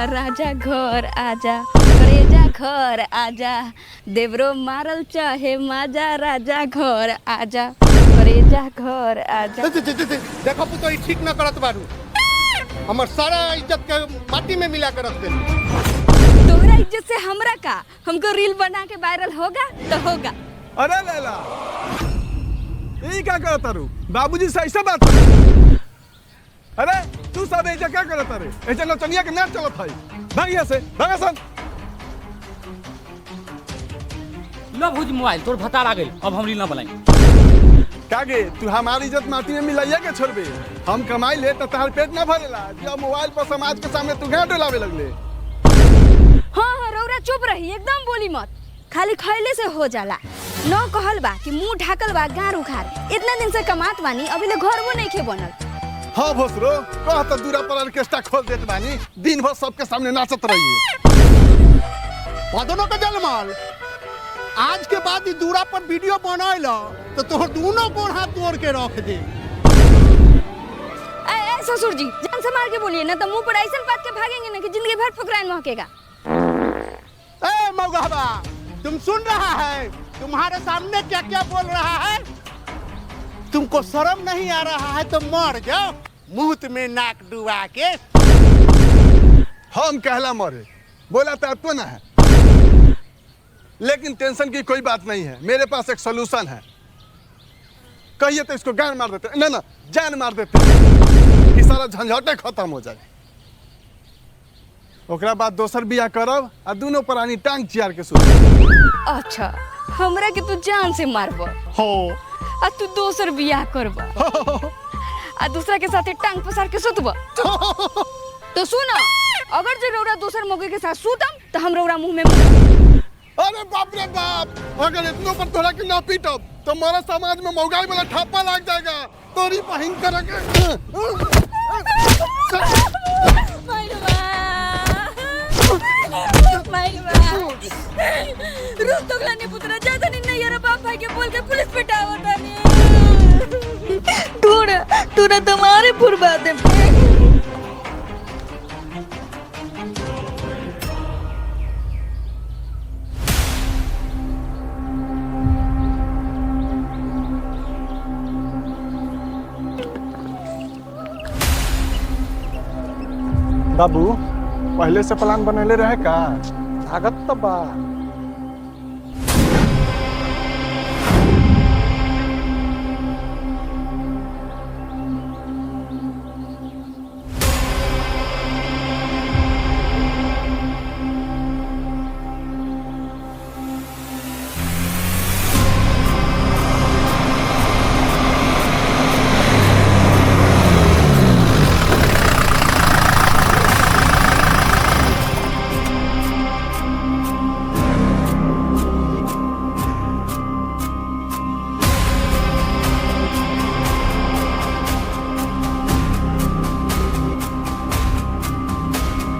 राजा घर आजा, करेजा घर आजा, देवरो मारल चाहे माजा, राजा घर आजा, करेजा घर आजा। देखो तो ठीक न करत बारू, हमर सारा इज्जत के माटी में मिला के रख दे। तोहरा इज्जत से हमरा का, हमको रील बना के वायरल होगा तो होगा। अरे लैला, ये क्या करता रू? बाबूजी से ऐसा बात कर। अरे तू सब ऐसा क्या करता रे? ऐसा नचनिया के नाच चलत है। भाग यहाँ से, भाग सन। लो भूज मोबाइल तोर भतार आ गई, अब हम रील ना बनाई। कागे तू हमारी इज्जत माटी में मिलाइया के छोड़बे? हम कमाई ले तो तार पेट ना भरेला। जब मोबाइल पर समाज के सामने तू घाट डोलावे लगले। हाँ रौरा चुप रही, एकदम बोली मत। खाली खैले से हो जाला। नौ कहल बा कि मुंह ढाकल बा गार उखार। इतना दिन से कमात बानी, अभी ले घर वो नहीं खे बनल। हाँ भोसरो, कह तो दूरा पर ऑर्केस्ट्रा खोल देत बानी, दिन भर सबके सामने नाचत रहिए। बदनो का जलमाल, आज के बाद ही दूरा पर वीडियो बनाइला तो तोहर दोनों गोड़ हाथ तोड़ के रख दे। ए ससुर जी, जान से मार के बोलिए ना तो मुंह पर ऐसा बात के भागेंगे ना कि जिंदगी भर फकरान महकेगा। ए मौगाबा, तुम सुन रहा है? तुम्हारे सामने क्या क्या बोल रहा है? तुमको शर्म नहीं आ रहा है तो मर जाओ, मुंह में नाक डुबा के। हम कहला मरे, बोला तो आपको ना है, लेकिन टेंशन की कोई बात नहीं है। मेरे पास एक सलूशन है। कहिए तो इसको जान मार देते, ना जान मार देते कि सारा झंझटे खत्म हो जाए। ओकरा बाद दोसर बियाह करब आ दोनों प्राणी टांग चियार के सुत। अच्छा, हमरा के तू जान से मारब हो आ तू दोसर बियाह करब आ दूसरा के साथे टांग पसार के सुतब। तो सुन, अगर जे रौरा दूसर मौके के साथ सुतम तो हम रौरा मुंह में अरे बाप रे बाप, अगर इतनों पर तोरा के ना पीटब तो हमारा समाज में महंगाई वाला ठप्पा लग जाएगा। तोरी बहिन करके रुक तो गलाने पुत्रा, ज्यादा नहीं यार, बाप भाई के बोल के पुलिस पे टावता नहीं। तूने तुम्हारे फुरबादे बाबू पहले से प्लान बनेले रहे का? लागत तो बा